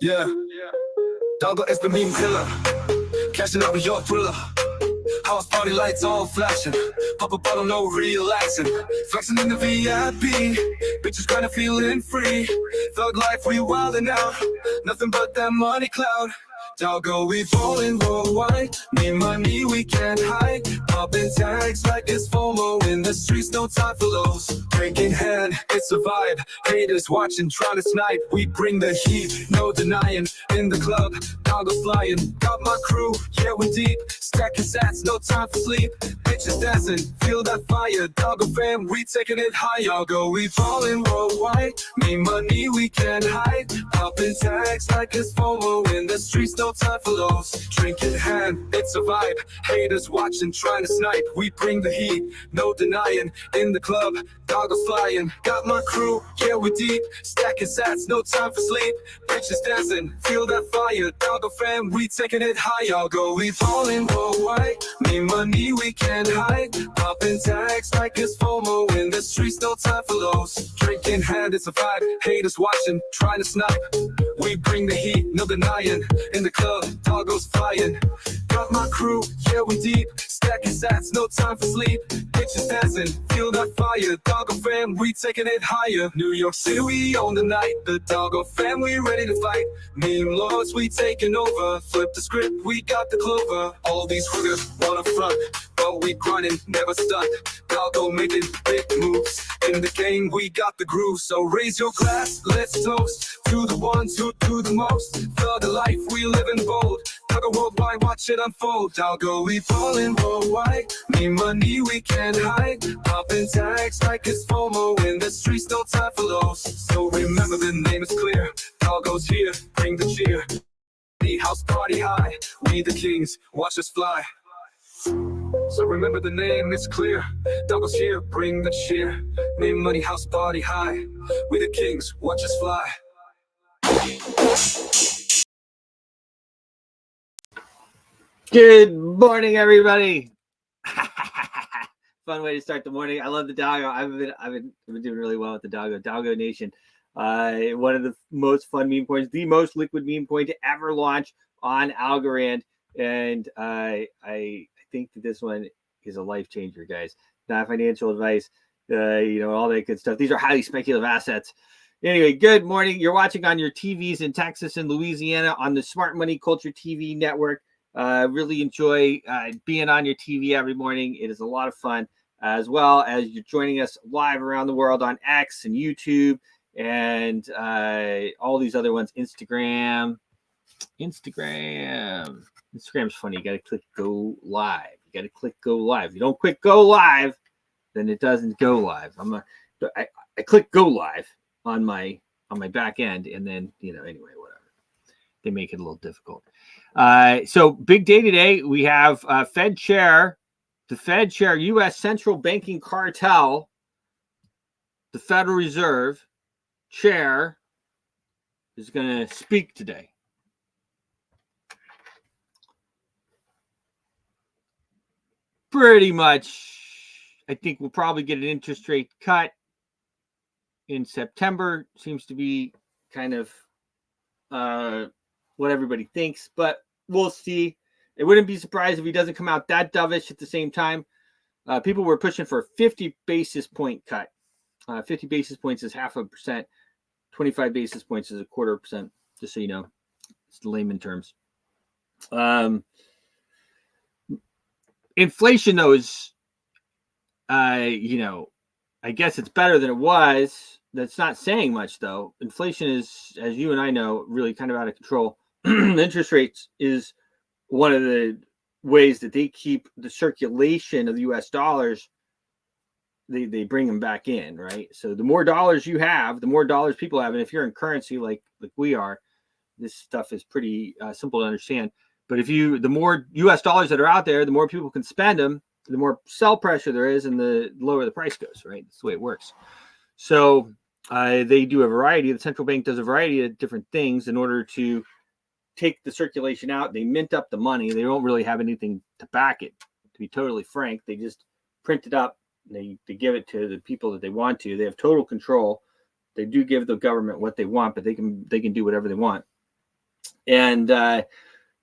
Yeah, Doggo is the meme killer. Cashing up with your thriller. House party lights all flashing. Pop a bottle, no relaxing. Flexing in the VIP. Bitches kinda feeling free. Thug life, we wildin' out. Nothing but that money cloud. Doggo, we ballin' worldwide. Me money, we can't hide. Poppin' tags like it's FOMO. In the streets, no time for lows. Drink in hand, it's a vibe. Haters watching, trying to snipe. We bring the heat, no denying. In the club, Doggo flying. Got my crew, yeah, we deep. Stacking sats, no time for sleep. Bitches dancing, feel that fire. Doggo fam, we taking it high. Doggo, we ballin' worldwide. Me money, we can't hide. Poppin' tags like it's FOMO. In the streets, no time for lows. Drink in hand, it's a vibe. Haters watching, trying to snipe. We bring the heat, no denying. In the club, Doggo flying. Got my crew, yeah, we deep. Stacking sats, no time for sleep. Bitches dancing, feel that fire. Doggo fam, we taking it high. Doggo, we ballin' worldwide. Me money, we can't hide. Poppin' tags like it's FOMO. In the streets, no time for lows. Drink in hand, it's a vibe. Haters watching, trying to snipe. We bring the heat, no denying. In the club, Doggo's flying. Got my crew, yeah, we deep. Stacking sats, no time for sleep. Bitches dancing, feel that fire. Doggo fam, we taking it higher. New York City, we own the night. The Doggo fam, we ready to fight. Meme lords, we taking over. Flip the script, we got the clover. All these hookers wanna front, but we grinding, never stunt. Doggo making big moves. In the game, we got the groove. So raise your glass, let's toast to the ones who do the most. Thug the life, we living bold. Doggo worldwide, watch it unfold. Doggo, we ballin' worldwide. Me money, we can't hide. Poppin' tags like it's FOMO. In the streets, no time for lows. So remember, the name is clear. Doggo's here, bring the cheer. The house party high. We the kings, watch us fly. So remember, the name is clear. Doggo's here, bring the cheer. Name money, house party high. We the kings, watch us fly. Good morning, everybody. Fun way to start the morning. I love the Doggo. I've been doing really well with the Doggo Nation. One of the most fun meme coins, the most liquid meme coin to ever launch on Algorand, and I think that this one is a life changer, guys. Not financial advice, all that good stuff. These are highly speculative assets. Anyway, good morning. You're watching on your TVs in Texas and Louisiana on the Smart Money Culture TV network. Really enjoy being on your TV every morning. It is a lot of fun, as well as you're joining us live around the world on X and YouTube and all these other ones. Instagram's funny. You got to click go live. You got to click go live. If you don't click go live, then it doesn't go live. I click go live on my back end, and then anyway, whatever. They make it a little difficult. So big day today. We have the Fed chair, U.S. central banking cartel, the Federal Reserve chair is going to speak today. Pretty much, I think we'll probably get an interest rate cut in September. Seems to be kind of what everybody thinks, but we'll see. It wouldn't be surprised if he doesn't come out that dovish at the same time. People were pushing for a 50 basis point cut. 50 basis points is 0.5%. 25 basis points is 0.25%, just so you know. It's the layman terms. Inflation, though, is, I guess it's better than it was. That's not saying much, though. Inflation is, as you and I know, really kind of out of control. Interest rates is one of the ways that they keep the circulation of the U.S. dollars. They bring them back in, right? So the more dollars you have, the more dollars people have. And if you're in currency like we are, this stuff is pretty simple to understand. But the more U.S. dollars that are out there, the more people can spend them, the more sell pressure there is, and the lower the price goes, right? That's the way it works. So they do a variety. The central bank does a variety of different things in order to take the circulation out. They mint up the money. They don't really have anything to back it. To be totally frank, they just print it up. They give it to the people that they want to. They have total control. They do give the government what they want, but they can do whatever they want. And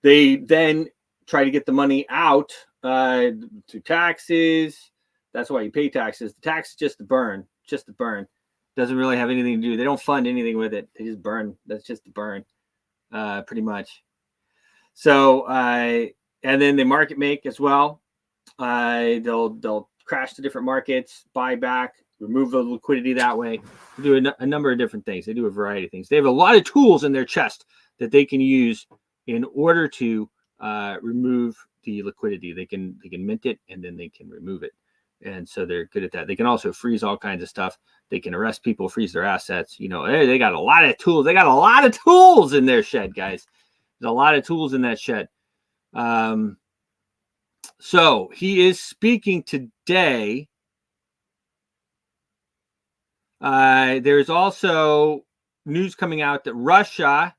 they then try to get the money out to taxes. That's why you pay taxes. The tax is just the burn, Doesn't really have anything to do. They don't fund anything with it. They just burn. That's just the burn, pretty much. So, and then they market make as well. They'll crash to different markets, buy back, remove the liquidity that way. They do a number of different things. They do a variety of things. They have a lot of tools in their chest that they can use in order to remove the liquidity. They can mint it and then they can remove it. And so they're good at that. They can also freeze all kinds of stuff. They can arrest people, freeze their assets. You know, they got a lot of tools. They got a lot of tools in their shed, guys. There's a lot of tools in that shed. So he is speaking today. There's also news coming out that Russia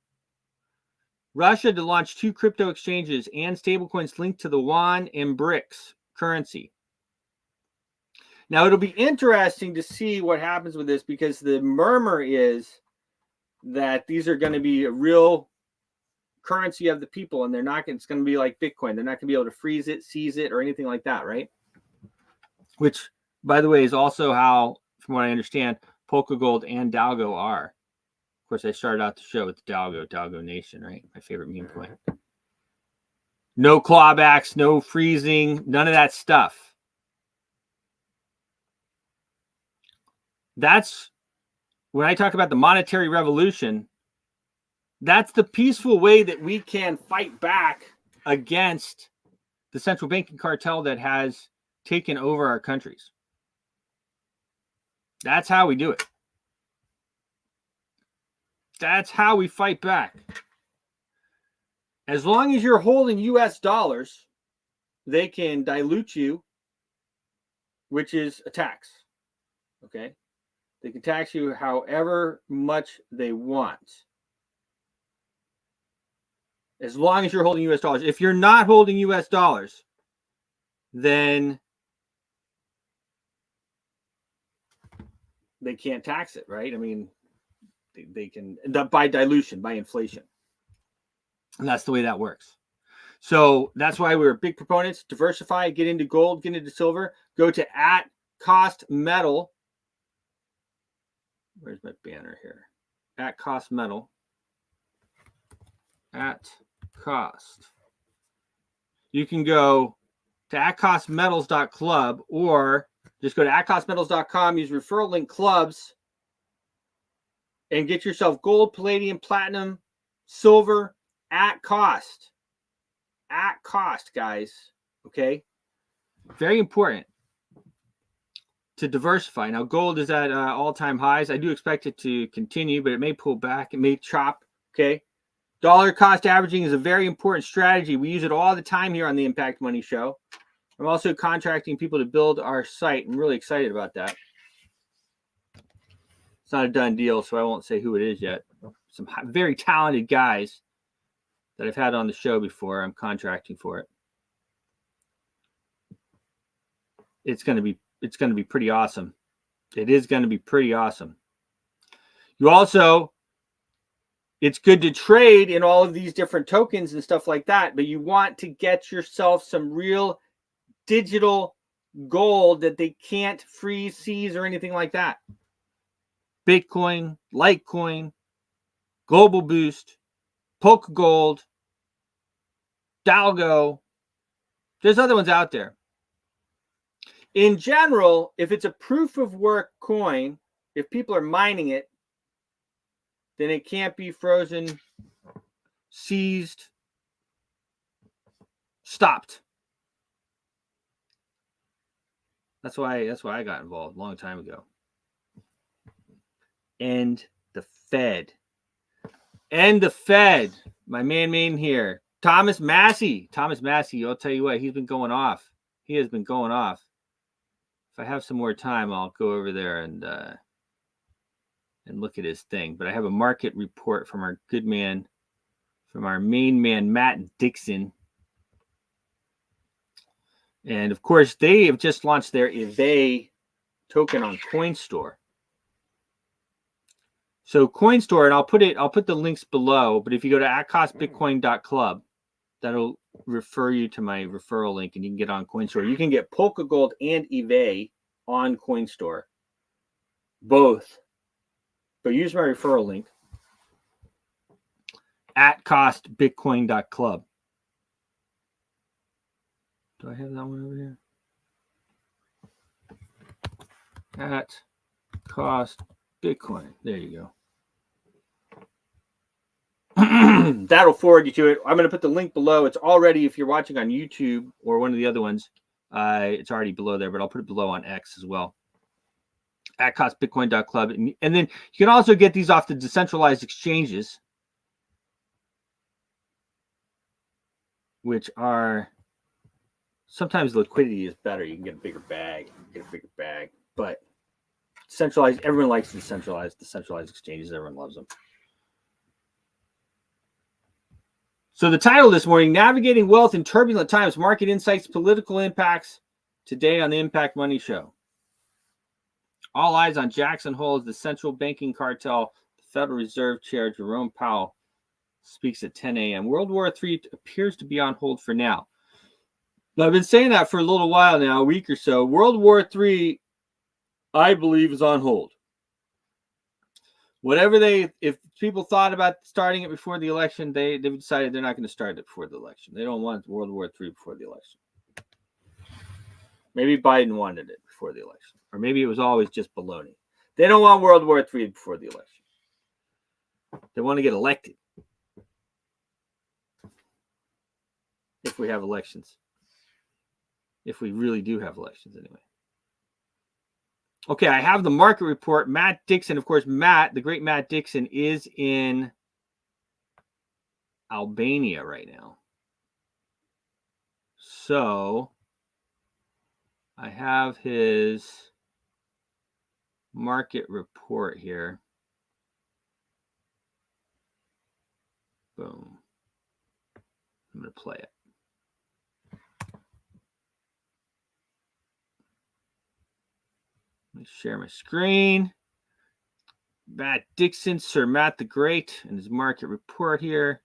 to launch 2 crypto exchanges and stablecoins linked to the yuan and BRICS currency. Now, it'll be interesting to see what happens with this, because the murmur is that these are going to be a real currency of the people, and it's going to be like Bitcoin. They're not going to be able to freeze it, seize it, or anything like that, right? Which, by the way, is also how, from what I understand, Polka Gold and Dalgo are. Of course, I started out the show with Dalgo Nation, right? My favorite meme coin. No clawbacks, no freezing, none of that stuff. That's when I talk about the monetary revolution. That's the peaceful way that we can fight back against the central banking cartel that has taken over our countries. That's how we do it. That's how we fight back. As long as you're holding US dollars, they can dilute you, which is a tax. Okay? They can tax you however much they want. As long as you're holding US dollars. If you're not holding US dollars, then they can't tax it, right? I mean, they can, by dilution, by inflation. And that's the way that works. So that's why we're big proponents. Diversify, get into gold, get into silver. Go to @CostMetal. Where's my banner here? @CostMetal. @Cost. You can go to @costmetals.club, or just go to @costmetals.com, use referral link clubs, and get yourself gold, palladium, platinum, silver at cost. At cost, guys. Okay? Very important to diversify. Now, gold is at all-time highs. I do expect it to continue, but it may pull back. It may chop. Okay? Dollar cost averaging is a very important strategy. We use it all the time here on the Impact Money Show. I'm also contracting people to build our site. I'm really excited about that. It's not a done deal, so I won't say who it is yet. Some very talented guys that I've had on the show before. I'm contracting for it. It's going to be pretty awesome. It is going to be pretty awesome. It's good to trade in all of these different tokens and stuff like that, but you want to get yourself some real digital gold that they can't freeze, seize, or anything like that. Bitcoin, Litecoin, Global Boost, Polka Gold, Dalgo. There's other ones out there. In general, if it's a proof of work coin, if people are mining it, then it can't be frozen, seized, stopped. That's why I got involved a long time ago. And the Fed. My man here. Thomas Massey, I'll tell you what, he's been going off. He has been going off. If I have some more time, I'll go over there and look at his thing. But I have a market report from our good man, from our main man, Matt Dixon. And of course, they have just launched their EVE token on CoinStore. So CoinStore, and I'll put the links below, but if you go to @costbitcoin.club, that'll refer you to my referral link, and you can get on CoinStore. You can get Polka Gold and eBay on CoinStore, both, but use my referral link @costbitcoin.club. Do I have that one over here? @costbitcoin. There you go. That'll forward you to it. I'm going to put the link below. It's already, if you're watching on YouTube or one of the other ones, it's already below there, but I'll put it below on X as well. @costbitcoin.club. And then you can also get these off the decentralized exchanges, which are sometimes the liquidity is better. You can get a bigger bag, but centralized, everyone likes the decentralized exchanges. Everyone loves them. So the title this morning, Navigating Wealth in Turbulent Times, Market Insights, Political Impacts, today on the Impact Money Show. All eyes on Jackson Hole as the central banking cartel. The Federal Reserve Chair, Jerome Powell, speaks at 10 a.m. World War III appears to be on hold for now. Now, I've been saying that for a little while now, a week or so. World War III, I believe, is on hold. If people thought about starting it before the election, they've decided they're not going to start it before the election. They don't want World War III before the election. Maybe Biden wanted it before the election, or maybe it was always just baloney. They don't want World War III before the election. They want to get elected. If we have elections. If we really do have elections, anyway. Okay, I have the market report. Matt Dixon, of course, the great Matt Dixon, is in Albania right now. So I have his market report here. Boom. I'm going to play it. Let me share my screen. Matt Dixon, Sir Matt the Great, and his market report here.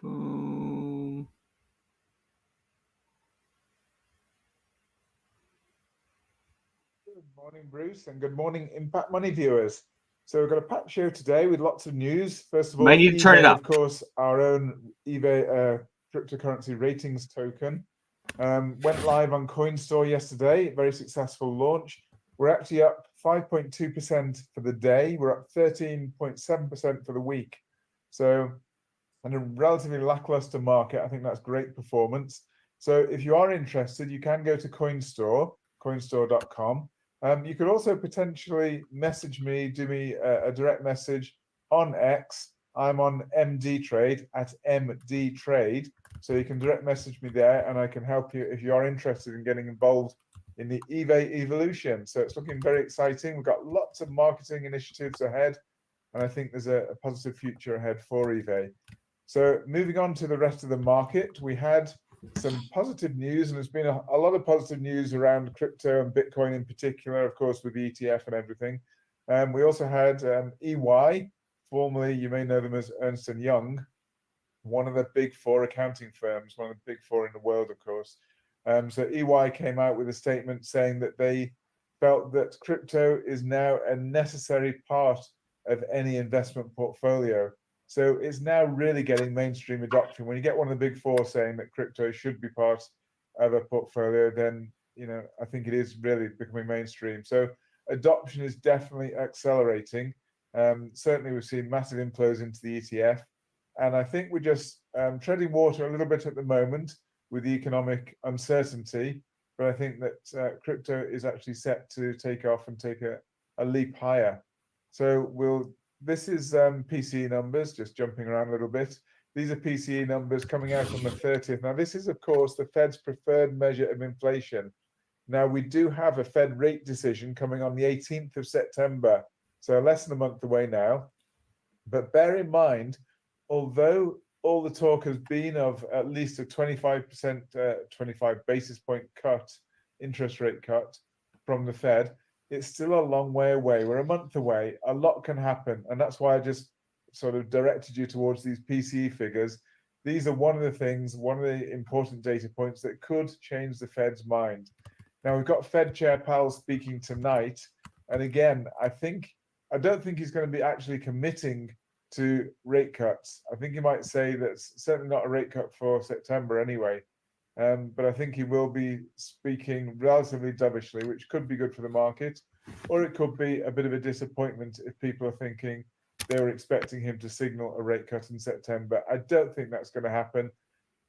Boom. Good morning, Bruce, and good morning, Impact Money viewers. So we've got a packed show today with lots of news. First of all, Might need to turn it up. Of course, our own eBay cryptocurrency ratings token went live on CoinStore yesterday. Very successful launch. We're actually up 5.2% for the day. We're up 13.7% for the week. So, in a relatively lackluster market, I think that's great performance. So if you are interested, you can go to CoinStore, coinstore.com. You could also potentially message me, do me a direct message on X. I'm on MD Trade @MD Trade. So you can direct message me there and I can help you if you are interested in getting involved in the eBay evolution. So it's looking very exciting. We've got lots of marketing initiatives ahead, and I think there's a positive future ahead for eBay. So moving on to the rest of the market, we had some positive news, and there's been a lot of positive news around crypto and Bitcoin in particular, of course, with the ETF and everything. We also had EY, formerly you may know them as Ernst & Young, one of the big four accounting firms, one of the big four in the world, of course. So EY came out with a statement saying that they felt that crypto is now a necessary part of any investment portfolio. So it's now really getting mainstream adoption. When you get one of the big four saying that crypto should be part of a portfolio, then I think it is really becoming mainstream. So adoption is definitely accelerating. Certainly, we've seen massive inflows into the ETF, and I think we're just treading water a little bit at the moment with the economic uncertainty. But I think that crypto is actually set to take off and take a leap higher. So this is PCE numbers, just jumping around a little bit. These are PCE numbers coming out on the 30th. Now, this is, of course, the Fed's preferred measure of inflation. Now, we do have a Fed rate decision coming on the 18th of September, so less than a month away now. But bear in mind, although all the talk has been of at least a 25 basis point cut, interest rate cut from the Fed, it's still a long way away. We're a month away. A lot can happen. And that's why I just sort of directed you towards these PCE figures. These are one of the things, one of the important data points that could change the Fed's mind. Now, we've got Fed Chair Powell speaking tonight. And again, I don't think he's going to be actually committing to rate cuts. I think he might say that's certainly not a rate cut for September anyway. But I think he will be speaking relatively dovishly, which could be good for the market, or it could be a bit of a disappointment if people are thinking they were expecting him to signal a rate cut in September. I don't think that's going to happen.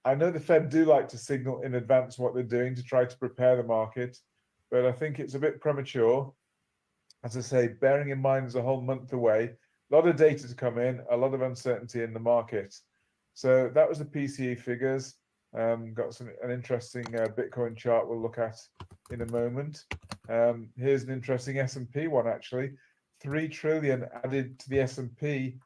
I know the Fed do like to signal in advance what they're doing to try to prepare the market, but I think it's a bit premature. As I say, bearing in mind there's a whole month away, a lot of data to come in, a lot of uncertainty in the market. So that was the PCE figures. Got an interesting Bitcoin chart we'll look at in a moment. Here's an interesting S&P one actually. 3 trillion added to the S&P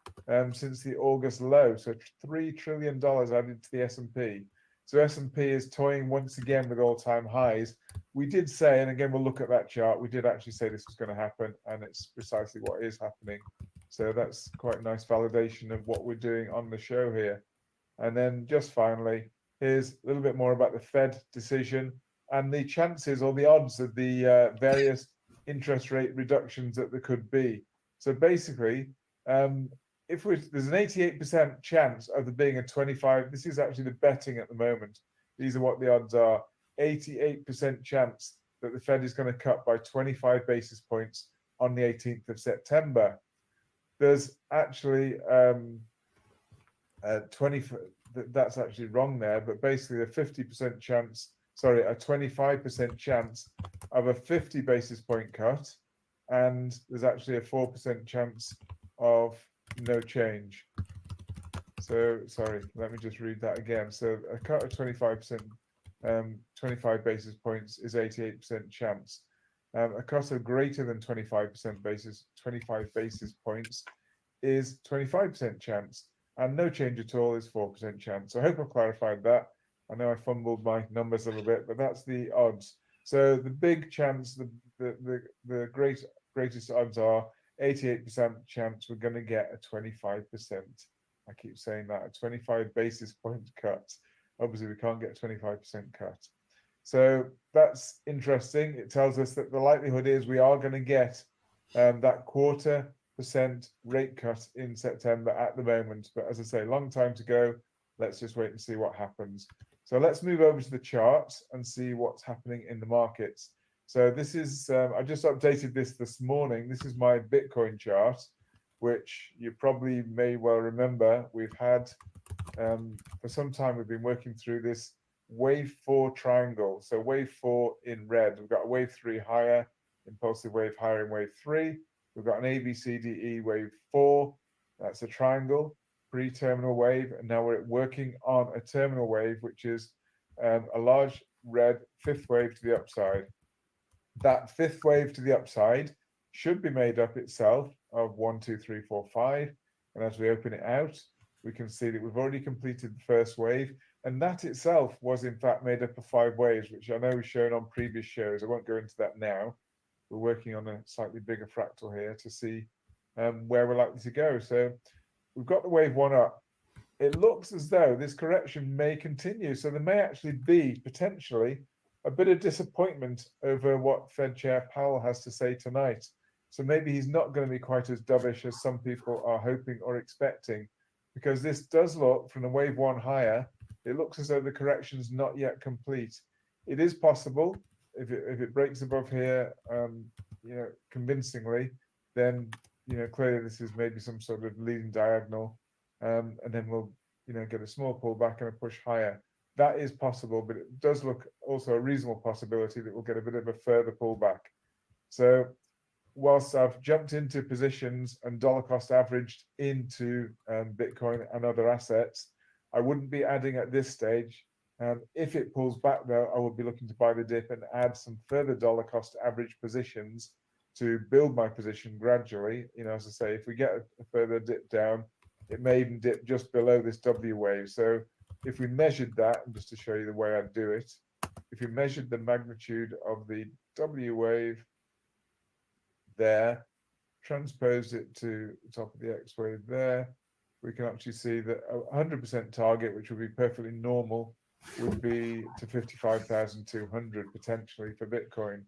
since the August low. So $3 trillion added to the S&P. So S&P is toying once again with all-time highs. We did say, and again, we'll look at that chart, we did actually say this was going to happen, and it's precisely what is happening. So that's quite a nice validation of what we're doing on the show here. And then just finally, here's a little bit more about the Fed decision and the chances or the odds of the various interest rate reductions that there could be. So basically, there's an 88% chance of there being a 25, this is actually the betting at the moment. These are what the odds are. 88% chance that the Fed is going to cut by 25 basis points on the 18th of September. There's actually that's actually wrong there, but basically a 50% chance, sorry, a 25% chance of a 50 basis point cut, and there's actually a 4% chance of no change. So, sorry, let me just read that again. So a cut of 25%, 25 basis points is 88% chance. A cut of greater than 25 basis points is 25% chance, and no change at all is 4% chance. So I hope I've clarified that. I know I fumbled my numbers a little bit, but that's the odds. So the big chance, the greatest odds are 88% chance we're going to get a 25%. I keep saying that, a 25 basis point cut. Obviously, we can't get a 25% cut. So that's interesting. It tells us that the likelihood is we are going to get that 0.25% rate cut in September at the moment. But as I say, long time to go. Let's just wait and see what happens. So let's move over to the charts and see what's happening in the markets. So this is, I just updated this morning. This is my Bitcoin chart, which you probably may well remember. We've had, for some time, we've been working through this wave 4 triangle. So wave 4 in red, we've got a wave 3 higher, impulsive wave higher in wave 3. We've got an ABCDE wave 4, that's a triangle, pre-terminal wave, and now we're working on a terminal wave, which is a large red fifth wave to the upside. That fifth wave to the upside should be made up itself of 1, 2, 3, 4, 5. And as we open it out, we can see that we've already completed the first wave. And that itself was in fact made up of 5 waves, which I know we've shown on previous shows. I won't go into that now. We're working on a slightly bigger fractal here to see where we're likely to go. So we've got the wave 1 up. It looks as though this correction may continue. So there may actually be potentially a bit of disappointment over what Fed Chair Powell has to say tonight. So maybe he's not going to be quite as dovish as some people are hoping or expecting, because this does look, from the wave 1 higher, it looks as though the correction's not yet complete. It is possible, if it breaks above here, convincingly, then, clearly this is maybe some sort of leading diagonal, and then we'll, get a small pullback and a push higher. That is possible, but it does look also a reasonable possibility that we'll get a bit of a further pullback. So whilst I've jumped into positions and dollar cost averaged into Bitcoin and other assets, I wouldn't be adding at this stage. If it pulls back though, I will be looking to buy the dip and add some further dollar cost average positions to build my position gradually. As I say, if we get a further dip down, it may even dip just below this W wave. So if we measured that, and just to show you the way I'd do it, if we measured the magnitude of the W wave, there, transpose it to the top of the X wave there, we can actually see that a 100% target, which would be perfectly normal, would be to 55,200 potentially for Bitcoin.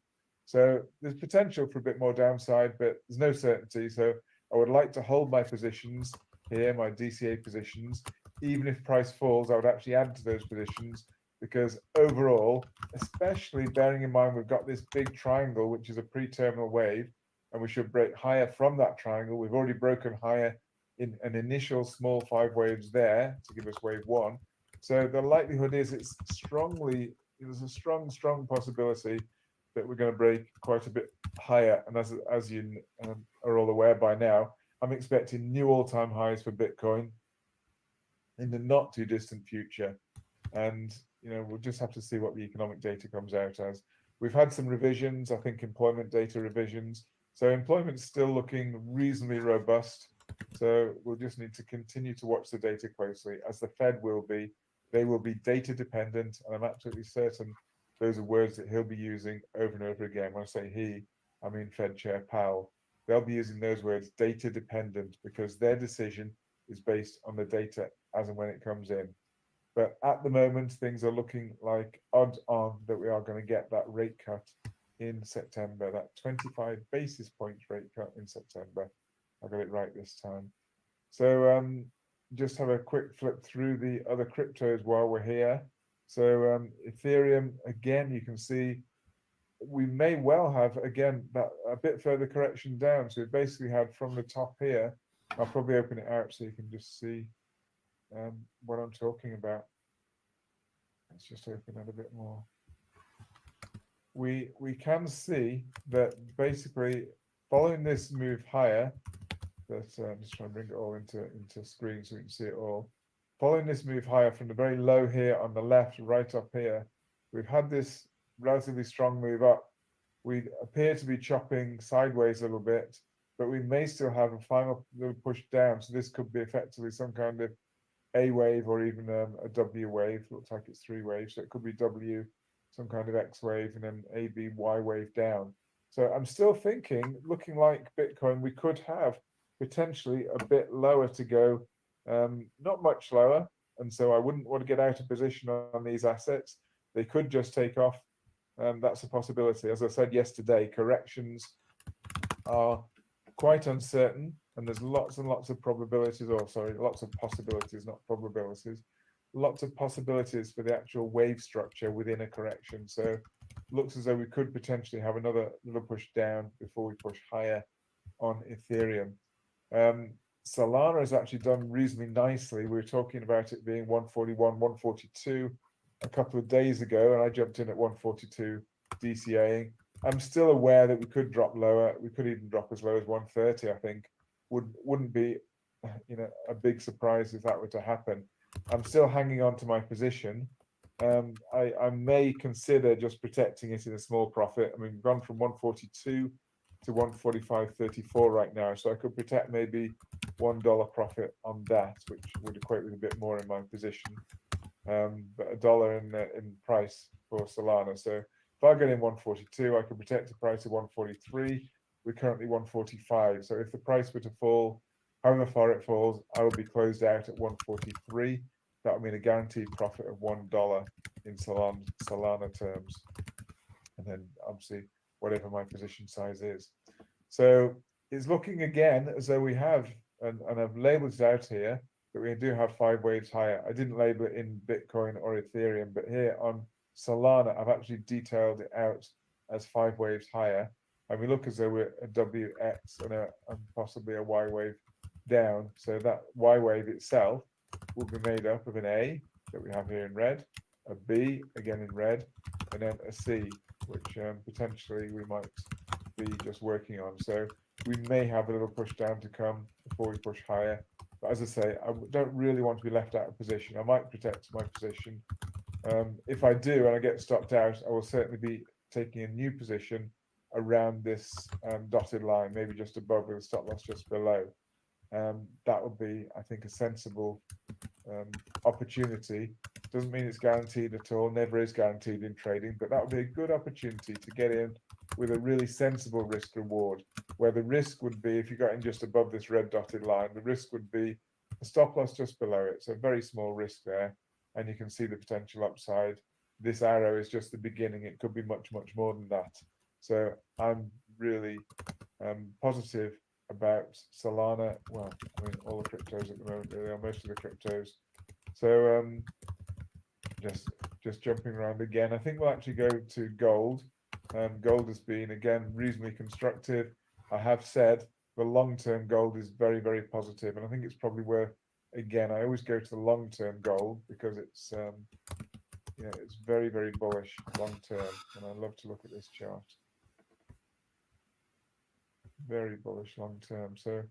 So there's potential for a bit more downside, but there's no certainty. So I would like to hold my positions here, my DCA positions. Even if price falls, I would actually add to those positions, because overall, especially bearing in mind we've got this big triangle, which is a pre-terminal wave, and we should break higher from that triangle. We've already broken higher in an initial small 5 waves there to give us wave 1. So the likelihood is there's a strong possibility that we're going to break quite a bit higher. And as you are all aware by now, I'm expecting new all-time highs for Bitcoin in the not too distant future. And we'll just have to see what the economic data comes out as. We've had some revisions, I think employment data revisions. So employment's still looking reasonably robust. So we'll just need to continue to watch the data closely, as the Fed will be. They will be data dependent, and I'm absolutely certain those are words that he'll be using over and over again. When I say he, I mean Fed Chair Powell. They'll be using those words, data dependent, because their decision is based on the data as and when it comes in. But at the moment, things are looking like odds on that we are going to get that rate cut in September, that 25 basis points rate cut in September. I got it right this time. So just have a quick flip through the other cryptos while we're here. So Ethereum, again, you can see we may well have, again, that a bit further correction down. So we basically had from the top here, I'll probably open it out so you can just see what I'm talking about. Let's just open it a bit more. We can see that basically following this move higher, that I'm just trying to bring it all into screen so we can see it all. Following this move higher from the very low here on the left, right up here, we've had this relatively strong move up. We appear to be chopping sideways a little bit, but we may still have a final little push down. So this could be effectively some kind of A wave or even a W wave. Looks like it's 3 waves. So it could be W, some kind of X wave, and then A, B, Y wave down. So I'm still thinking, looking like Bitcoin, we could have potentially a bit lower to go, not much lower. And so I wouldn't want to get out of position on these assets. They could just take off. That's a possibility. As I said yesterday, corrections are quite uncertain, and there's lots and lots of probabilities, or sorry, lots of possibilities, not probabilities, lots of possibilities for the actual wave structure within a correction. So looks as though we could potentially have another little push down before we push higher on Ethereum. Solana has actually done reasonably nicely. We were talking about it being 141, 142 a couple of days ago, and I jumped in at 142 DCAing. I'm still aware that we could drop lower. We could even drop as low as 130, I think. Wouldn't be a big surprise if that were to happen. I'm still hanging on to my position. I may consider just protecting it in a small profit. I mean, we've gone from 142 to 145.34 right now, so I could protect maybe $1 profit on that, which would equate with a bit more in my position. But $1 in price for Solana. So if I get in 142, I can protect the price of 143. We're currently 145. So if the price were to fall, however far it falls, I will be closed out at 143. That would mean a guaranteed profit of $1 in Solana terms. And then obviously whatever my position size is. So it's looking again as though we have, and I've labeled it out here, that we do have 5 waves higher. I didn't label it in Bitcoin or Ethereum, but here on Solana, I've actually detailed it out as 5 waves higher. And we look as though we're a WX and possibly a Y wave down. So that Y wave itself will be made up of an A that we have here in red, a B again in red, and then a C, which potentially we might be just working on. So we may have a little push down to come before we push higher. But as I say, I don't really want to be left out of position. I might protect my position. If I do and I get stopped out, I will certainly be taking a new position around this dotted line, maybe just above with a stop loss just below. That would be, I think, a sensible opportunity. Doesn't mean it's guaranteed at all, never is guaranteed in trading, but that would be a good opportunity to get in with a really sensible risk reward, where the risk would be, if you got in just above this red dotted line, the risk would be a stop loss just below it. So very small risk there, and you can see the potential upside. This arrow is just the beginning. It could be much, much more than that. So I'm really positive about Solana. Well, I mean, all the cryptos at the moment, really, or most of the cryptos. So just jumping around again. I think we'll actually go to gold. Gold has been, again, reasonably constructive. I have said the long-term gold is very, very positive, and I think it's probably worth, again, I always go to the long-term gold because it's it's very, very bullish long-term, and I love to look at this chart. Very bullish long-term. So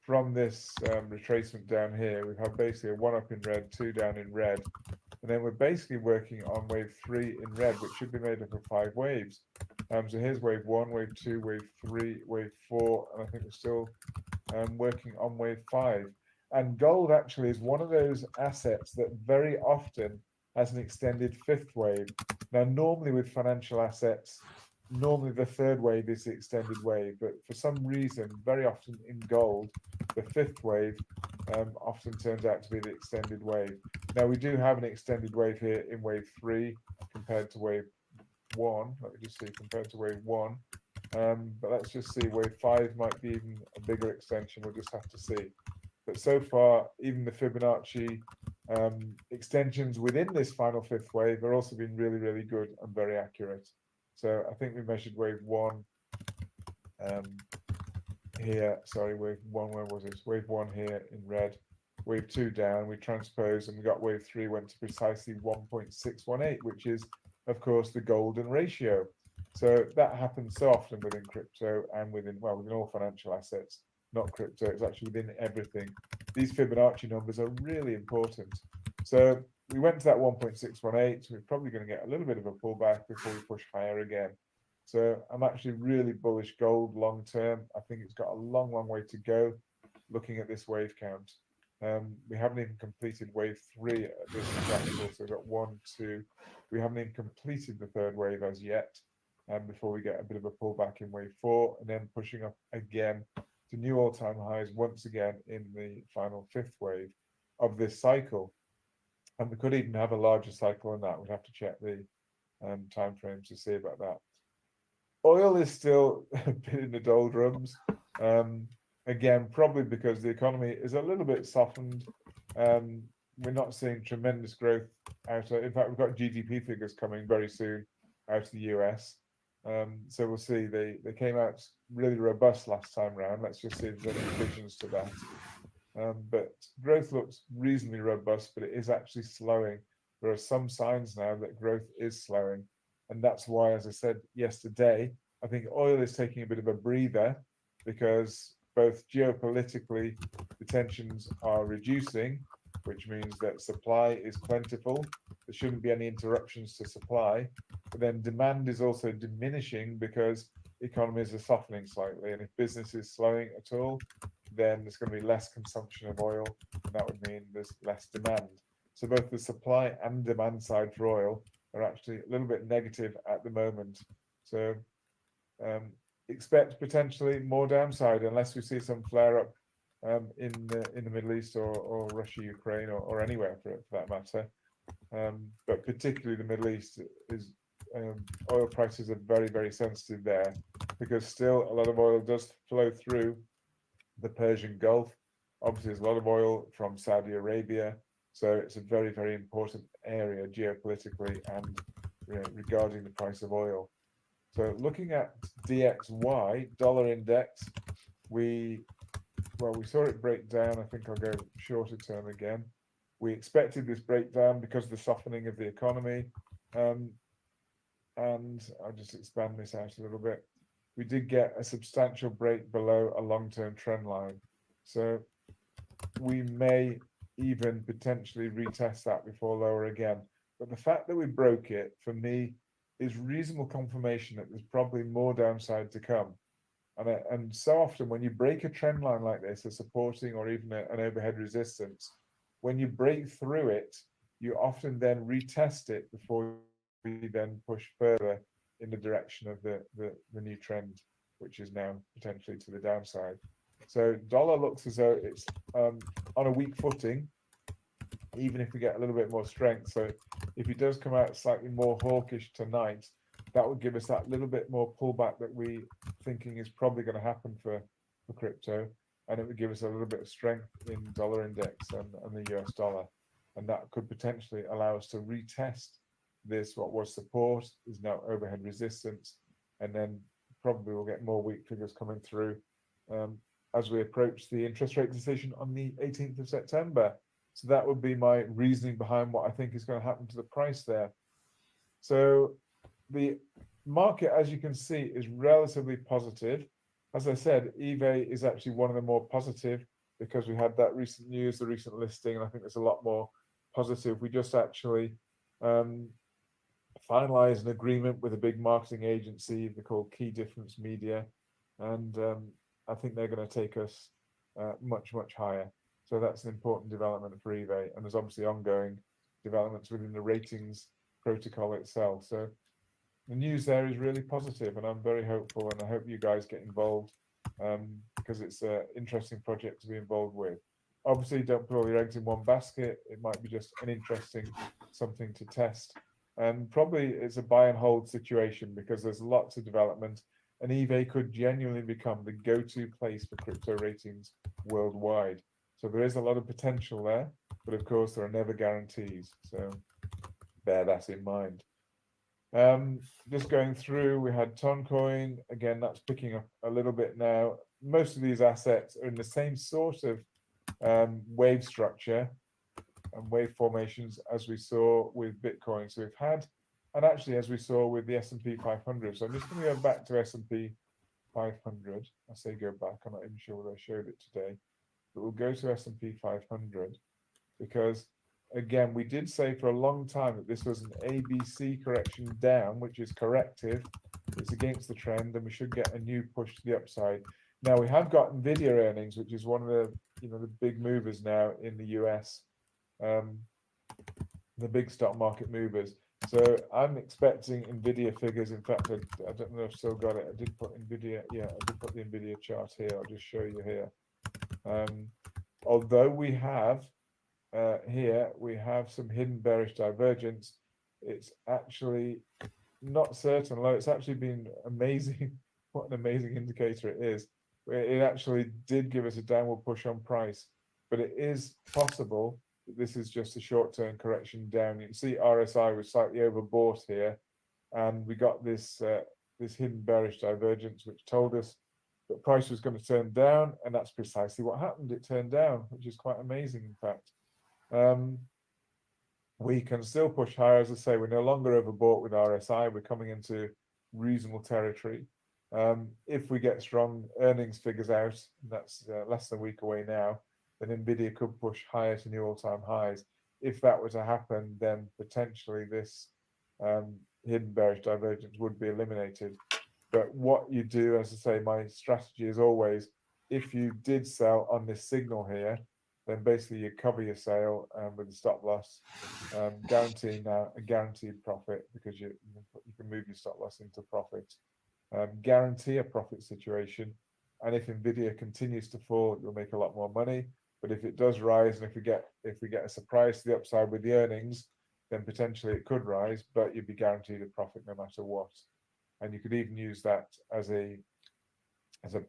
from this retracement down here, we've had basically a 1 up in red, 2 down in red, and then we're basically working on wave 3 in red, which should be made up of 5 waves. So here's wave 1, wave 2, wave 3, wave 4, and I think we're still working on wave 5. And gold actually is one of those assets that very often has an extended 5th wave. Now, normally with financial assets, normally the 3rd wave is the extended wave, but for some reason, very often in gold, the 5th wave often turns out to be the extended wave. Now, we do have an extended wave here in wave 3 compared to wave 1. Let me just see, compared to wave 1. But let's just see, wave 5 might be even a bigger extension. We'll just have to see. But so far, even the Fibonacci extensions within this final 5th wave are also been really, really good and very accurate. So I think we measured wave 1 here. Sorry, wave 1, where was it? Wave 1 here in red. Wave 2 down, we transposed, and we got wave 3 went to precisely 1.618, which is, of course, the golden ratio. So that happens so often within crypto and within all financial assets, not crypto. It's actually within everything. These Fibonacci numbers are really important. So we went to that 1.618. So we're probably going to get a little bit of a pullback before we push higher again. So I'm actually really bullish gold long term. I think it's got a long, long way to go looking at this wave count. We haven't even completed wave 3 at this example. So we've got 1, 2. We haven't even completed the 3rd wave as yet. Before we get a bit of a pullback in wave 4, and then pushing up again to new all-time highs once again in the final 5th wave of this cycle. And we could even have a larger cycle than that. We'd have to check the time frames to see about that. Oil is still a bit in the doldrums. Again, probably because the economy is a little bit softened. We're not seeing tremendous growth out of, in fact, we've got GDP figures coming very soon out of the US. So we'll see. They came out really robust last time round. Let's just see if there's any revisions to that. But growth looks reasonably robust, but it is actually slowing. There are some signs now that growth is slowing. And that's why, as I said yesterday, I think oil is taking a bit of a breather because both geopolitically, the tensions are reducing, which means that supply is plentiful. There shouldn't be any interruptions to supply. But then demand is also diminishing because economies are softening slightly. And if business is slowing at all, then there's going to be less consumption of oil. And that would mean there's less demand. So both the supply and demand side for oil are actually a little bit negative at the moment. So expect potentially more downside unless we see some flare up in the Middle East or Russia, Ukraine, or anywhere for that matter. But particularly the Middle East is oil prices are very, very sensitive there because still a lot of oil does flow through the Persian Gulf. Obviously, there's a lot of oil from Saudi Arabia. So it's a very, very important area geopolitically and regarding the price of oil. So looking at DXY, dollar index, we saw it break down. I think I'll go shorter term again. We expected this breakdown because of the softening of the economy. And I'll just expand this out a little bit. We did get a substantial break below a long-term trend line. So we may even potentially retest that before lower again. But the fact that we broke it, for me, is reasonable confirmation that there's probably more downside to come. And so often when you break a trend line like this, a supporting or even an overhead resistance, when you break through it, you often then retest it before you then push further in the direction of the new trend, which is now potentially to the downside. So dollar looks as though it's on a weak footing, even if we get a little bit more strength. So if it does come out slightly more hawkish tonight, that would give us that little bit more pullback that we thinking is probably going to happen for crypto, and it would give us a little bit of strength in dollar index and the US dollar, and that could potentially allow us to retest this. What was support is now overhead resistance, and then probably we'll get more weak figures coming through as we approach the interest rate decision on the 18th of September. So that would be my reasoning behind what I think is going to happen to the price there. So the market, as you can see, is relatively positive. As I said, eBay is actually one of the more positive because we had that recent news, the recent listing, and I think there's a lot more positive. We just actually finalized an agreement with a big marketing agency. They're called Key Difference Media, and I think they're going to take us much, much higher. So that's an important development for eBay, and there's obviously ongoing developments within the ratings protocol itself. So the news there is really positive, and I'm very hopeful, and I hope you guys get involved because it's an interesting project to be involved with. Obviously, don't put all your eggs in one basket. It might be just an interesting something to test, and probably it's a buy and hold situation because there's lots of development, and eBay could genuinely become the go-to place for crypto ratings worldwide. So there is a lot of potential there, but of course there are never guarantees. So bear that in mind. Just going through, we had Toncoin. Again, that's picking up a little bit now. Most of these assets are in the same sort of wave structure and wave formations as we saw with Bitcoin. So we've had, and actually as we saw with the S&P 500. So I'm just going to go back to S&P 500. I say go back, I'm not even sure whether I showed it today. But we'll go to S&P 500 because, again, we did say for a long time that this was an ABC correction down, which is corrective. It's against the trend, and we should get a new push to the upside. Now we have got Nvidia earnings, which is one of the the big movers now in the US, the big stock market movers. So I'm expecting Nvidia figures. In fact, I don't know if I've still got it. I did put Nvidia. Yeah, I did put the Nvidia chart here. I'll just show you here. Although we have here we have some hidden bearish divergence, it's actually not certain low. It's actually been amazing. What an amazing indicator it is. It actually did give us a downward push on price, but it is possible that this is just a short-term correction down. You can see RSI was slightly overbought here, and we got this this hidden bearish divergence, which told us the price was going to turn down, and that's precisely what happened. It turned down, which is quite amazing, in fact. We can still push higher. As I say, we're no longer overbought with RSI. We're coming into reasonable territory. If we get strong earnings figures out, that's less than a week away now, then Nvidia could push higher to new all-time highs. If that were to happen, then potentially this hidden bearish divergence would be eliminated. But what you do, as I say, my strategy is always, if you did sell on this signal here, then basically you cover your sale with a stop loss, guaranteeing now a guaranteed profit because you can move your stop loss into profit, guarantee a profit situation, and if Nvidia continues to fall, you'll make a lot more money. But if it does rise, and if we get a surprise to the upside with the earnings, then potentially it could rise, but you'd be guaranteed a profit no matter what. And you could even use that as a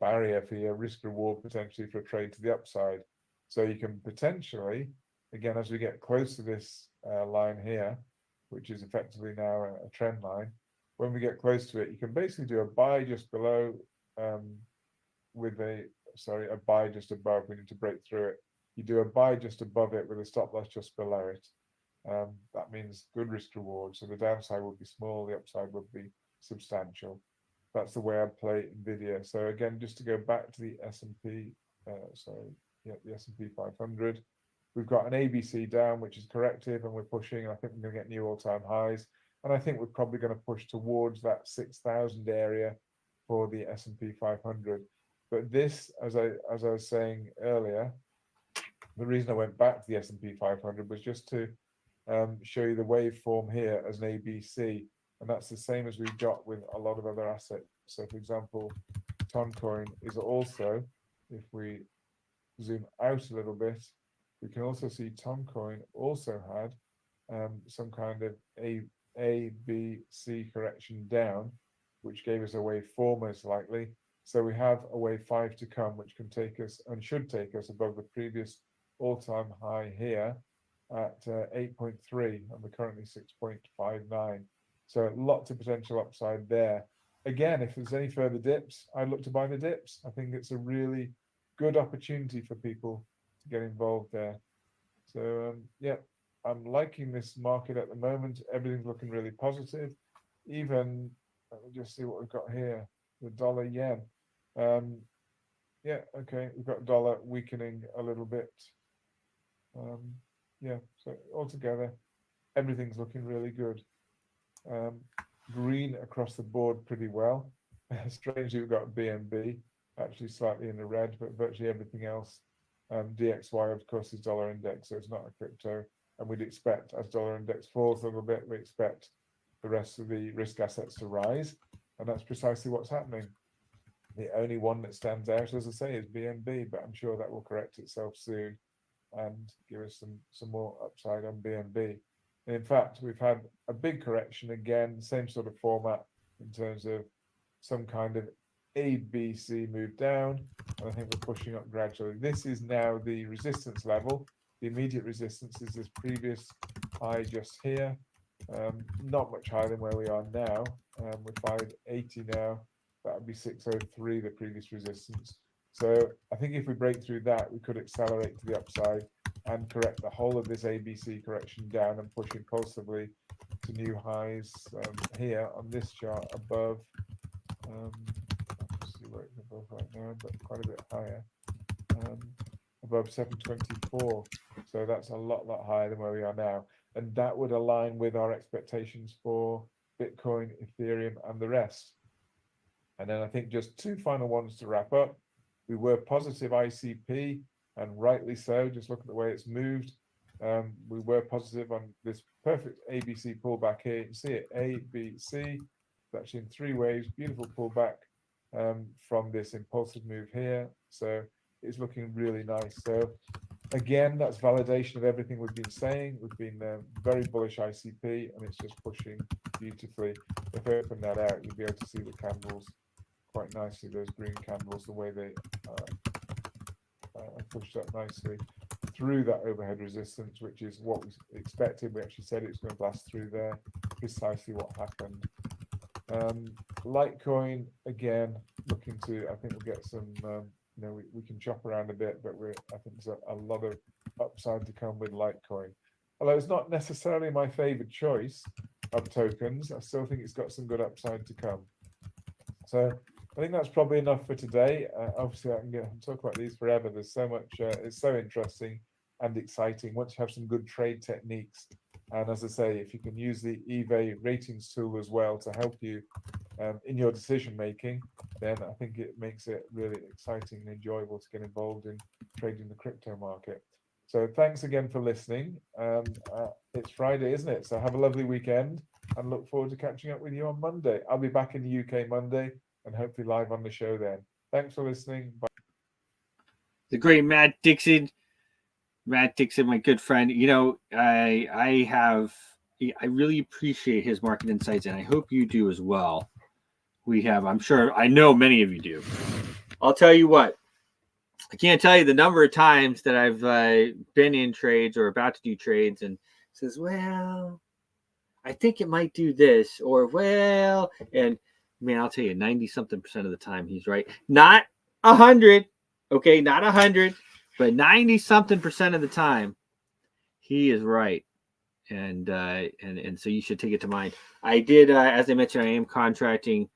barrier for your risk reward potentially for a trade to the upside. So you can potentially, again, as we get close to this line here, which is effectively now a trend line, when we get close to it, you can basically do a buy just below with a buy just above. We need to break through it. You do a buy just above it with a stop loss just below it. That means good risk reward. So the downside would be small, the upside would be substantial. That's the way I play Nvidia. So again, just to go back to the S&P, the S&P 500, we've got an ABC down, which is corrective, and we're pushing. I think we're going to get new all-time highs, and I think we're probably going to push towards that 6,000 area for the S&P 500. But this, as I was saying earlier, the reason I went back to the S&P 500 was just to show you the waveform here as an ABC. And that's the same as we've got with a lot of other assets. So for example, Toncoin is also, if we zoom out a little bit, we can also see Toncoin also had some kind of A, B, C correction down, which gave us a wave 4 most likely. So we have a wave 5 to come, which can take us and should take us above the previous all-time high here at 8.3, and we're currently 6.59. So lots of potential upside there. Again, if there's any further dips, I'd look to buy the dips. I think it's a really good opportunity for people to get involved there. So yeah, I'm liking this market at the moment. Everything's looking really positive. Even, let me just see what we've got here, the dollar yen. Yeah, okay, we've got dollar weakening a little bit. Yeah, so altogether, everything's looking really good. Green across the board pretty well. Strangely, we've got BNB actually slightly in the red, but virtually everything else. DXY, of course, is dollar index, so it's not a crypto. And we'd expect, as dollar index falls a little bit, we expect the rest of the risk assets to rise. And that's precisely what's happening. The only one that stands out, as I say, is BNB, but I'm sure that will correct itself soon and give us some more upside on BNB. And in fact, we've had a big correction again, same sort of format in terms of some kind of ABC move down, and I think we're pushing up gradually. This is now the resistance level. The immediate resistance is this previous high just here, not much higher than where we are now. We're 580 now. That would be 603, the previous resistance. So I think if we break through that, we could accelerate to the upside and correct the whole of this ABC correction down and push impulsively to new highs here on this chart above. Let's see where it's above right now, but quite a bit higher, above 724. So that's a lot higher than where we are now, and that would align with our expectations for Bitcoin, Ethereum, and the rest. And then I think just two final ones to wrap up. We were positive ICP, and rightly so. Just look at the way it's moved. We were positive on this perfect ABC pullback here. You can see it, ABC. It's actually in 3 waves. Beautiful pullback from this impulsive move here. So it's looking really nice. So again, that's validation of everything we've been saying. We've been very bullish ICP, and it's just pushing beautifully. If I open that out, you'll be able to see the candles quite nicely, those green candles, the way they pushed up nicely through that overhead resistance, which is what we expected. We actually said it was going to blast through there, precisely what happened. Litecoin, again, looking to, I think we'll get some, you know, we can chop around a bit, but I think there's a lot of upside to come with Litecoin. Although it's not necessarily my favorite choice of tokens, I still think it's got some good upside to come. So I think that's probably enough for today. Obviously, I can talk about these forever. There's so much, it's so interesting and exciting once you have some good trade techniques. And as I say, if you can use the eBay ratings tool as well to help you in your decision making, then I think it makes it really exciting and enjoyable to get involved in trading the crypto market. So thanks again for listening. It's Friday, isn't it? So have a lovely weekend and look forward to catching up with you on Monday. I'll be back in the UK Monday and hopefully live on the show then. Thanks for listening. Bye. The great Matt Dixon, my good friend. You know, I really appreciate his market insights, and I hope you do as well. I know many of you do. I'll tell you what, I can't tell you the number of times that I've been in trades or about to do trades and says, well, I think it might do this, or well, and man, I'll tell you, 90-something% of the time he's right. Not 100, okay, not 100, but 90-something% of the time he is right. And so you should take it to mind. I did, as I mentioned, I am contracting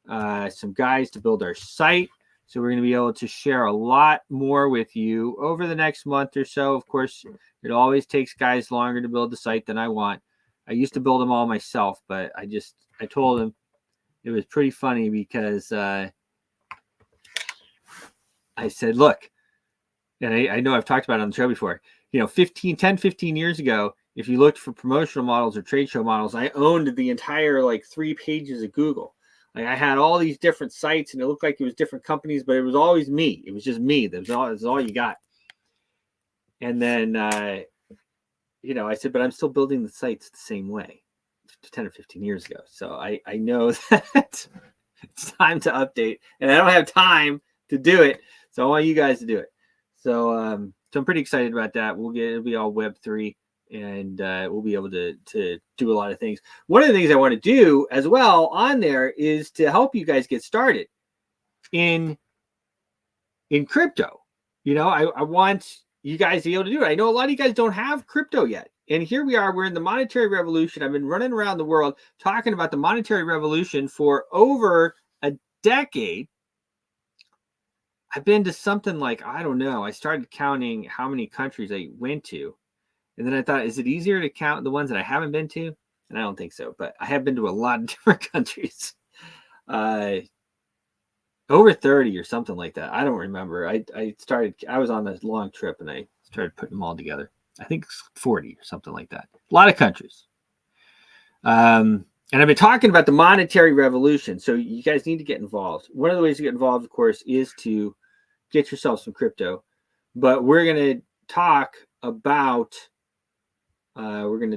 some guys to build our site. So we're going to be able to share a lot more with you over the next month or so. Of course, it always takes guys longer to build the site than I want. I used to build them all myself, but I told him it was pretty funny because I said, look, and I know I've talked about it on the show before, you know, 15 years ago, if you looked for promotional models or trade show models, I owned the entire like 3 pages of Google. Like I had all these different sites, and it looked like it was different companies, but it was always me. It was just me. That was all you got. And then, I said, but I'm still building the sites the same way 10 or 15 years ago. So I know that it's time to update, and I don't have time to do it. So I want you guys to do it. So I'm pretty excited about that. It'll be all Web3. And we'll be able to do a lot of things. One of the things I want to do as well on there is to help you guys get started in crypto. I want you guys to be able to do it. I know a lot of you guys don't have crypto yet. And here we are. We're in the monetary revolution. I've been running around the world talking about the monetary revolution for over a decade. I've been to something like, I don't know. I started counting how many countries I went to. And then I thought, is it easier to count the ones that I haven't been to? And I don't think so, but I have been to a lot of different countries. Over 30 or something like that. I don't remember. I was on this long trip and I started putting them all together. I think it's 40 or something like that. A lot of countries. And I've been talking about the monetary revolution. So you guys need to get involved. One of the ways to get involved, of course, is to get yourself some crypto. But we're going to talk about the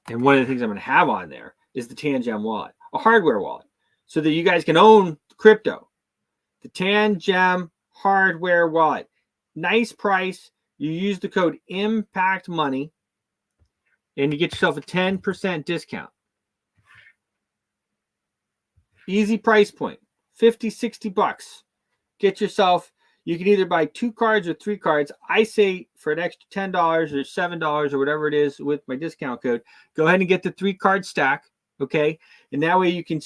and one of the things I'm going to have on there is the Tangem wallet, a hardware wallet, so that you guys can own crypto. The Tangem hardware wallet, nice price. You use the code Impact Money, and you get yourself a 10% discount. Easy price point, $50-$60. Get yourself. You can either buy 2 cards or 3 cards. I say for an extra $10 or $7 or whatever it is with my discount code, go ahead and get the 3-card stack, okay? And that way you can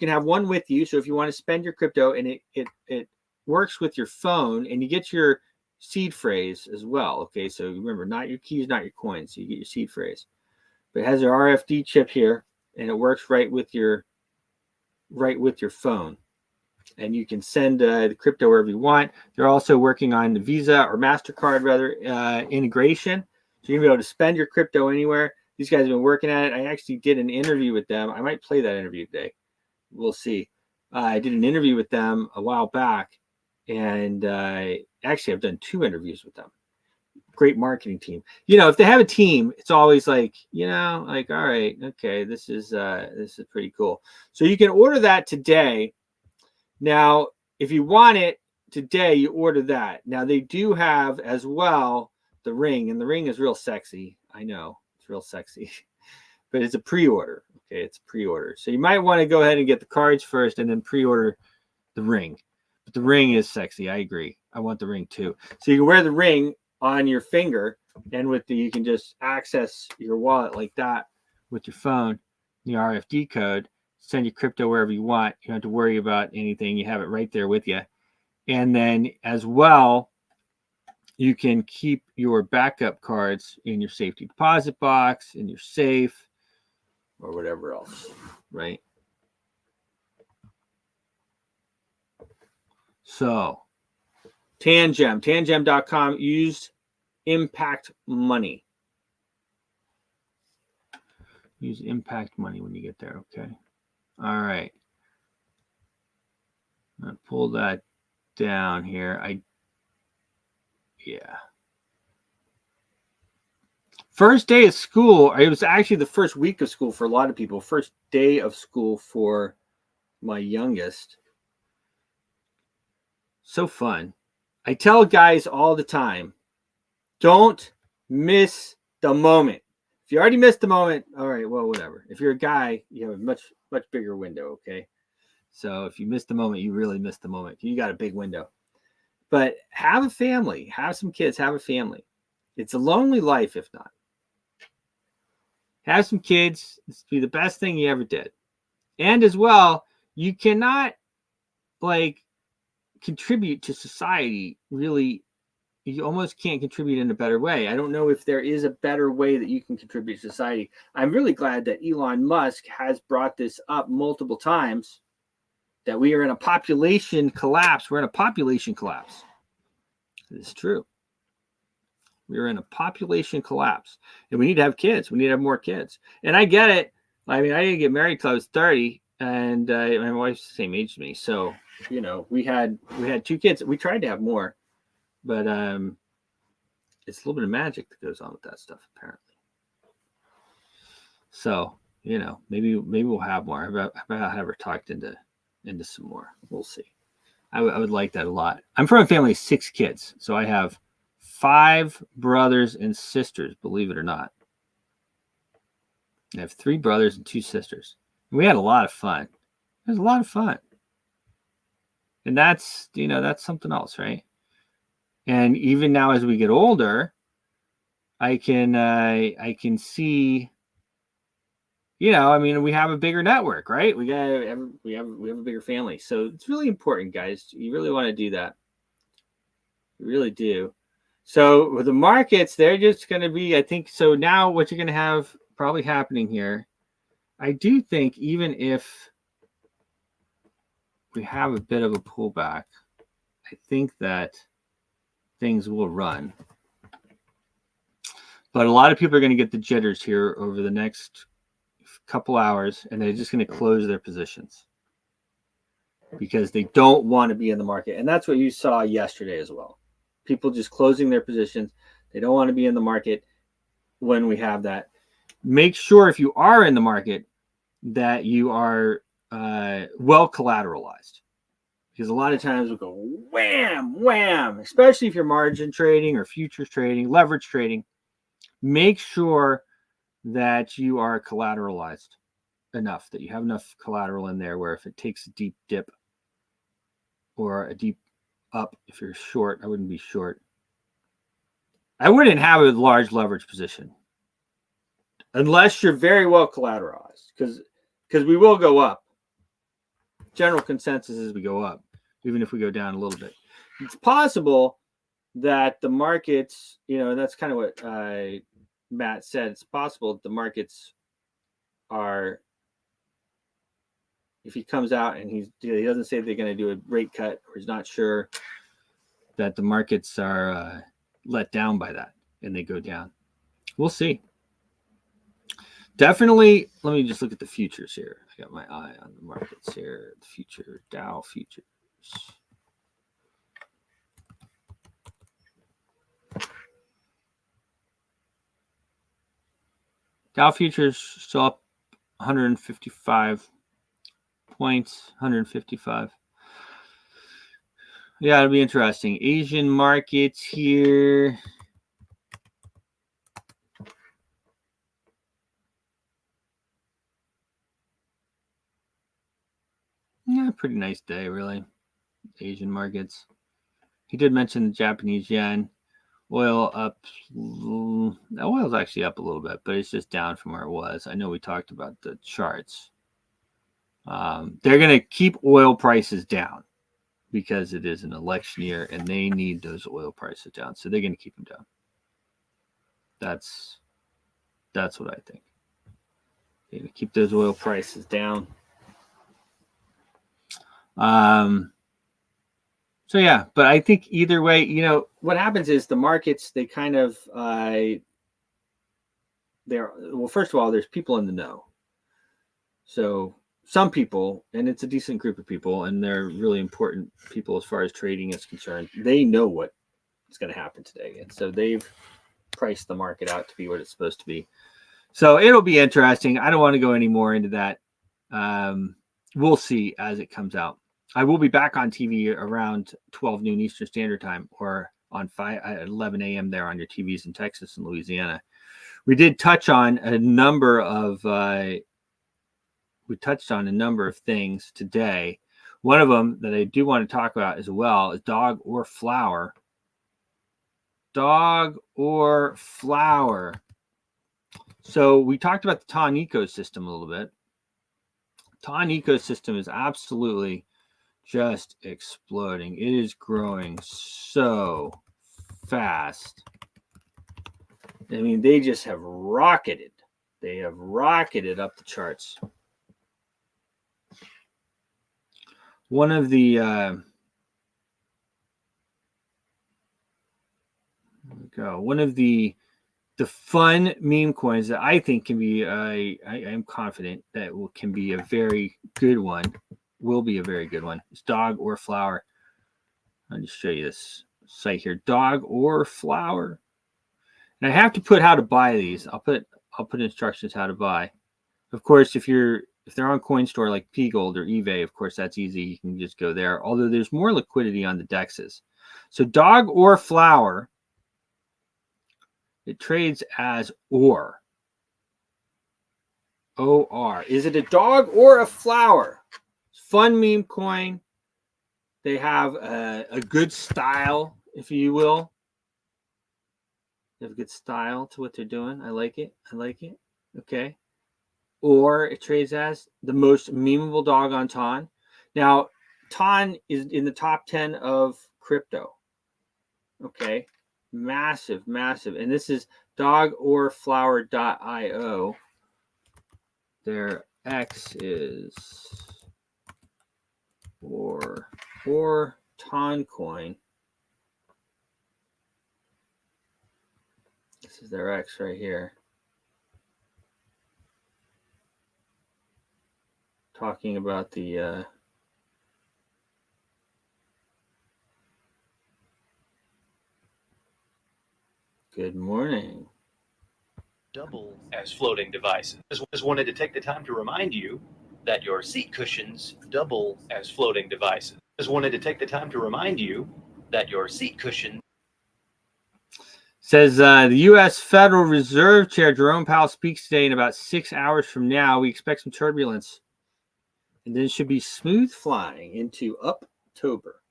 have one with you. So if you want to spend your crypto, and it works with your phone, and you get your seed phrase as well, okay? So remember, not your keys, not your coins. So you get your seed phrase. But it has your RFD chip here, and it works right with your phone. And you can send the crypto wherever you want. They're also working on the Visa or MasterCard integration. So you're going to be able to spend your crypto anywhere. These guys have been working at it. I actually did an interview with them. I might play that interview today. We'll see. I did an interview with them a while back. And actually, I've done 2 interviews with them. Great marketing team. If they have a team, it's always like, all right, okay, this is pretty cool. So you can order that today. Now, if you want it today, you order that. Now, they do have as well the ring, and the ring is real sexy. I know, it's real sexy, but it's a pre-order. Okay, it's a pre-order. So you might want to go ahead and get the cards first and then pre-order the ring. But the ring is sexy. I agree. I want the ring too. So you can wear the ring on your finger, and you can just access your wallet like that with your phone, the RFD code. Send your crypto wherever you want. You don't have to worry about anything. You have it right there with you. And then as well, you can keep your backup cards in your safety deposit box, in your safe, or whatever else, right? So tangem.com, use Impact Money. Use Impact Money when you get there, okay? All right. I'll pull that down here. Yeah. First day of school. It was actually the first week of school for a lot of people. First day of school for my youngest. So fun. I tell guys all the time, don't miss the moment. If you already missed the moment, all right, well, whatever. If you're a guy, you have a much bigger window, okay? So if you miss the moment, you really missed the moment. You got a big window. But have a family, have some kids, have a family. It's a lonely life if not. Have some kids. This will be the best thing you ever did. And as well, you cannot contribute to society really. You almost can't contribute in a better way. I don't know if there is a better way that you can contribute to society. I'm really glad that Elon Musk has brought this up multiple times, that we are in a population collapse. We're in a population collapse. It's true. We were in a population collapse, and we need to have kids. We need to have more kids. And I get it. I mean, I didn't get married till I was 30, and my wife's the same age as me. So, you know, we had 2 kids. We tried to have more, but it's a little bit of magic that goes on with that stuff, apparently. So, you know, maybe we'll have more. I'll have her talked into some more. We'll see. I would like that a lot. I'm from a family of 6 kids, so I have 5 brothers and sisters, believe it or not. I have 3 brothers and 2 sisters. We had a lot of fun. It was a lot of fun. And that's, you know, that's something else, right? And even now as we get older, I can see, you know, I mean, we have a bigger network, right? We have a bigger family. So it's really important, guys. You really want to do that. You really do. So with the markets, they're just going to be, I think, so now what you're going to have probably happening here, I do think even if we have a bit of a pullback, I think that things will run. But a lot of people are going to get the jitters here over the next couple hours, and they're just going to close their positions because they don't want to be in the market. And that's what you saw yesterday as well. People just closing their positions. They don't want to be in the market when we have that. Make sure if you are in the market that you are well collateralized, because a lot of times we'll go wham, wham, especially if you're margin trading or futures trading, leverage trading. Make sure that you are collateralized enough, that you have enough collateral in there where if it takes a deep dip or a deep up, if you're short, I wouldn't be short. I wouldn't have a large leverage position unless you're very well collateralized, because we will go up. General consensus is we go up, even if we go down a little bit. It's possible that the markets, you know, and that's kind of what Matt said. It's possible that the markets are, if he comes out and he doesn't say they're going to do a rate cut, or he's not sure, that the markets are let down by that and they go down. We'll see. Definitely, let me just look at the futures here. I got my eye on the markets here. The future, Dow futures. Dow futures still up 155 points, 155. Yeah, it'll be interesting. Asian markets here. Yeah, pretty nice day, really. Asian markets. He did mention the Japanese yen. Oil up. Oil's actually up a little bit, but it's just down from where it was. I know we talked about the charts. They're going to keep oil prices down because it is an election year and they need those oil prices down. So they're going to keep them down. That's what I think. They're going to keep those oil prices down. So yeah, but I think either way, you know, what happens is the markets, they kind of, well, first of all, there's people in the know. So some people, and it's a decent group of people, and they're really important people as far as trading is concerned. They know what is going to happen today. And so they've priced the market out to be what it's supposed to be. So it'll be interesting. I don't want to go any more into that. We'll see as it comes out. I will be back on TV around 12 noon Eastern Standard Time, or on 11 a.m. there on your TVs in Texas and Louisiana. We did touch on a number of things today. One of them that I do want to talk about as well is dog or flower. Dog or flower. So we talked about the TON ecosystem a little bit. TON ecosystem is absolutely just exploding. It is growing so fast. I mean, they just have rocketed. They have rocketed up the charts. One of the we go. One of the fun meme coins that I think can be, I am confident that can be a very good one, will be a very good one. It's dog or flower. I'll just show you this site here, dog or flower. And I have to put how to buy these. I'll put instructions how to buy. Of course, if they're on CoinStore like P-Gold or eBay, of course, that's easy. You can just go there, although there's more liquidity on the DEXs. So dog or flower, it trades as OR. O-R. Is it a dog or a flower? Fun meme coin. They have a good style, if you will. They have a good style to what they're doing. I like it. Okay. Or it trades as the most memeable dog on Ton. Now, Ton is in the top 10 of crypto. Okay. Massive. And this is dogorflower.io. Their X is or Ton coin. This is their X right here. Talking about the good morning. Double as floating devices. Just wanted to take the time to remind you that your seat cushions double as floating devices. Just wanted to take the time to remind you that your seat cushions. Says the U.S. Federal Reserve Chair Jerome Powell speaks today in about 6 hours from now. We expect some turbulence. And then it should be smooth flying into October.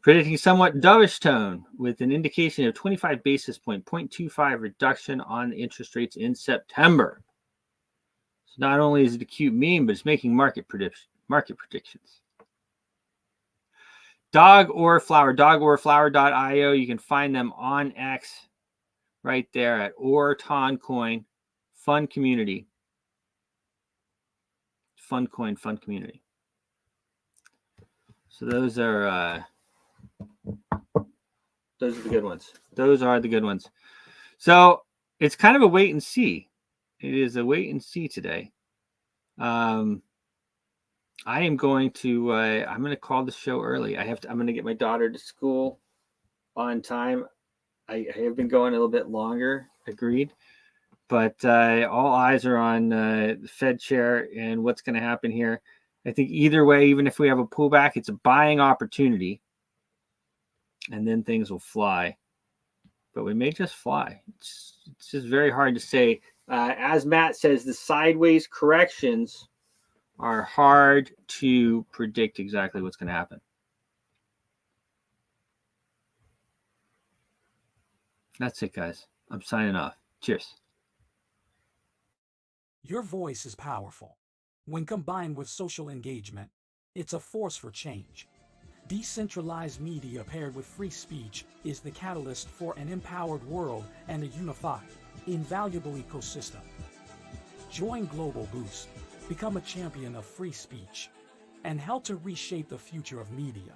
Predicting somewhat dovish tone with an indication of 25 basis point, 0.25 reduction on interest rates in September. So not only is it a cute meme, but it's making market predictions. Dog or flower, dogorflower.io. You can find them on X right there at Ton Coin. Fun community. Fun coin, fun community. So those are the good ones. Those are the good ones. So it's kind of a wait and see. It is a wait and see today. I am going to I'm going to call the show early. I'm going to get my daughter to school on time. I have been going a little bit longer, agreed. But all eyes are on the Fed chair and what's going to happen here. I think either way, even if we have a pullback, it's a buying opportunity. And then things will fly. But we may just fly. It's just very hard to say. As Matt says, the sideways corrections are hard to predict exactly what's going to happen. That's it, guys. I'm signing off. Cheers. Your voice is powerful. When combined with social engagement, it's a force for change. Decentralized media paired with free speech is the catalyst for an empowered world and a unified, invaluable ecosystem. Join Global Boost, become a champion of free speech, and help to reshape the future of media.